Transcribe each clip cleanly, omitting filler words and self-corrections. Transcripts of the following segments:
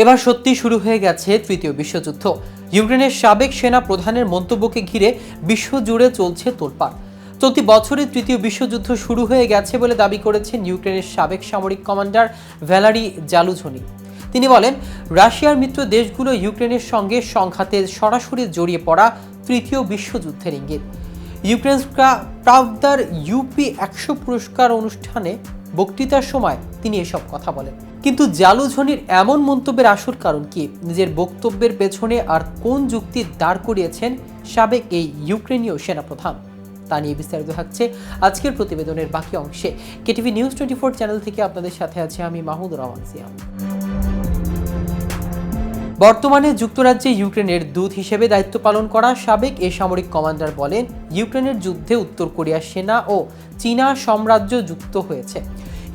এবার সত্যি শুরু হয়ে গেছে তৃতীয় বিশ্বযুদ্ধ। ইউক্রেনের সাবেক সেনা প্রধানের মন্তব্যকে ঘিরে বিশ্বজুড়ে চলছে তোলপাড়। চলতি বছরে তৃতীয় বিশ্বযুদ্ধ শুরু হয়ে গেছে বলে দাবি করেছেন ইউক্রেনের সাবেক সামরিক কমান্ডার ভ্যালারি জালুঝনি। তিনি বলেন, রাশিয়ার মিত্র দেশগুলো ইউক্রেনের সঙ্গে সংঘাতে সরাসরি জড়িয়ে পড়া তৃতীয় বিশ্বযুদ্ধের ইঙ্গিত। ইউক্রেনস্কা প্রাভদার ইউপি 100 পুরস্কার অনুষ্ঠানে বক্তৃতার সময় তিনি এসব কথা বলেন। কিন্তু জালুঝনির এমন মন্তব্যের আসল কারণ কি? নিজের বক্তব্যের পেছনে আর কোন যুক্তি দাঁড় করিয়েছেন সাবেক এই ইউক্রেনীয় সেনাপ্রধান? তা নিয়ে বিস্তারিত থাকছে আজকের প্রতিবেদনের বাকি অংশে। কেটিভি নিউজ 24 চ্যানেল থেকে আপনাদের সাথে আছে আমি মাহমুদুর রহমান সিয়াম। বর্তমানে যুক্তরাজ্যে ইউক্রেনের দূত হিসেবে দায়িত্ব পালন করা সাবেক এই সামরিক কমান্ডার বলেন, ইউক্রেনের যুদ্ধে উত্তর কোরিয়ার সেনা ও চীনা সাম্রাজ্য যুক্ত হয়েছে।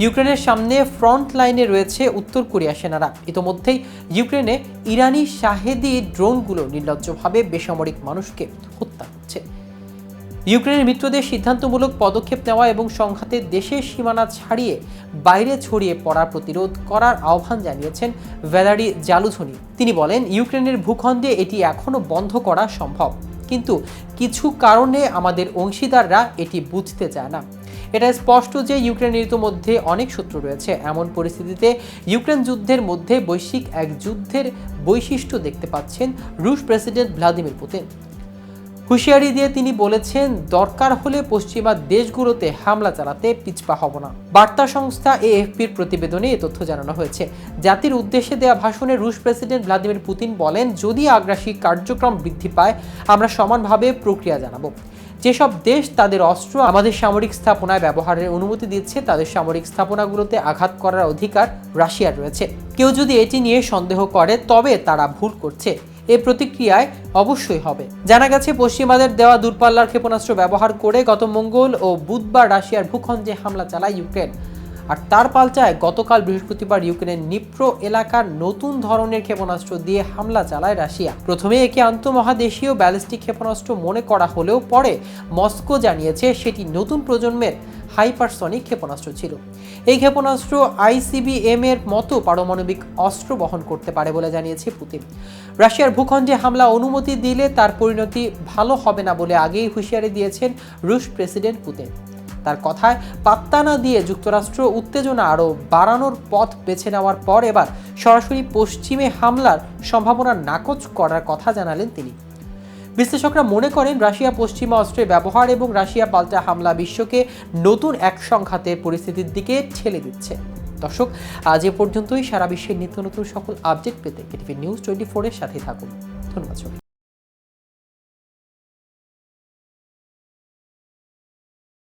ইউক্রেনের সামনে ফ্রন্ট লাইনে রয়েছে উত্তর কোরিয়া সেনারা। ইতোমধ্যেই ইউক্রেনে ইরানি শাহেদি ড্রোনগুলো নির্লজ্জভাবে বেসামরিক মানুষকে হত্যা করছে। ইউক্রেনের মিত্রদের সিদ্ধান্তমূলক পদক্ষেপ নেওয়া এবং সংঘাতের দেশের সীমানা ছাড়িয়ে বাইরে ছড়িয়ে পড়া প্রতিরোধ করার আহ্বান জানিয়েছেন ভ্যালারি জালুঝনি। তিনি বলেন, ইউক্রেনের ভূখণ্ডে এটি এখনও বন্ধ করা সম্ভব, কিন্তু কিছু কারণে আমাদের অংশীদাররা এটি বুঝতে চায় না। এটা স্পষ্ট যে ইউক্রেনের মধ্যে অনেক শত্রু রয়েছে। এমন পরিস্থিতিতে ইউক্রেন যুদ্ধের মধ্যে বৈশ্বিক এক যুদ্ধের বৈশিষ্ট্য দেখতে পাচ্ছেন রুশ প্রেসিডেন্ট ভ্লাদিমির পুতিন। হুঁশিয়ারি দিয়ে তিনি বলেছেন, দরকার হলে পশ্চিমা দেশগুলোতে হামলা চালাতে পিছপা হব না। বার্তা সংস্থা এএফপির প্রতিবেদনে এ তথ্য জানানো হয়েছে। জাতির উদ্দেশ্যে দেওয়া ভাষণে রুশ প্রেসিডেন্ট ভ্লাদিমির পুতিন বলেন, যদি আগ্রাসী কার্যক্রম বৃদ্ধি পায় আমরা সমানভাবে প্রক্রিয়া জানাবো। যেসব দেশ তাদের অস্ত্র আমাদের সামরিক স্থাপনায় ব্যবহারের অনুমতি দিচ্ছে, তাদের সামরিক স্থাপনাগুলোতে আঘাত করার অধিকার রাশিয়ার রয়েছে। কেউ যদি এটি নিয়ে সন্দেহ করে তবে তারা ভুল করছে। এ প্রতিক্রিয়ায় অবশ্যই হবে। জানা গেছে, পশ্চিমাদের দেওয়া দূরপাল্লার ক্ষেপণাস্ত্র ব্যবহার করে গত মঙ্গল ও বুধবার রাশিয়ার ভূখণ্ডে হামলা চালায় ইউক্রেন। আর তার পাল্টায় গতকাল বৃহস্পতিবার ইউক্রেনের নিপ্র এলাকার নতুন ধরনের ক্ষেপণাস্ত্র দিয়ে হামলা চালায় রাশিয়া। প্রথমে একে আন্তঃমহাদেশীয় ব্যালিস্টিক ক্ষেপণাস্ত্র মনে করা হলেও পরে মস্কো জানিয়েছে সেটি নতুন প্রজন্মের হাইপারসনিক ক্ষেপণাস্ত্র ছিল। এই ক্ষেপণাস্ত্র আইসিবিএম এর মতো পারমাণবিক অস্ত্র বহন করতে পারে বলে জানিয়েছে পুতিন। রাশিয়ার ভূখণ্ডে হামলা অনুমতি দিলে তার পরিণতি ভালো হবে না বলে আগেই হুঁশিয়ারি দিয়েছেন রুশ প্রেসিডেন্ট পুতিন। তার কথায় পাত্তা না দিয়ে যুক্তরাষ্ট্র উত্তেজনা আরও বাড়ানোর পথ বেছে নেওয়ার পর এবার সরাসরি পশ্চিমে হামলার সম্ভাবনা নাকচ করার কথা জানালেন তিনি। বিশ্লেষকরা মনে করেন, রাশিয়া পশ্চিমা অস্ত্রের ব্যবহার এবং রাশিয়া পাল্টা হামলা বিশ্বকে নতুন এক সংঘাতের পরিস্থিতির দিকে ঠেলে দিচ্ছে। দর্শক, আজ এ পর্যন্তই। সারা বিশ্বের নিত্য নতুন সকল আপডেট পেতে কেটিভি নিউজ 24 এর সাথে থাকুন। ধন্যবাদ।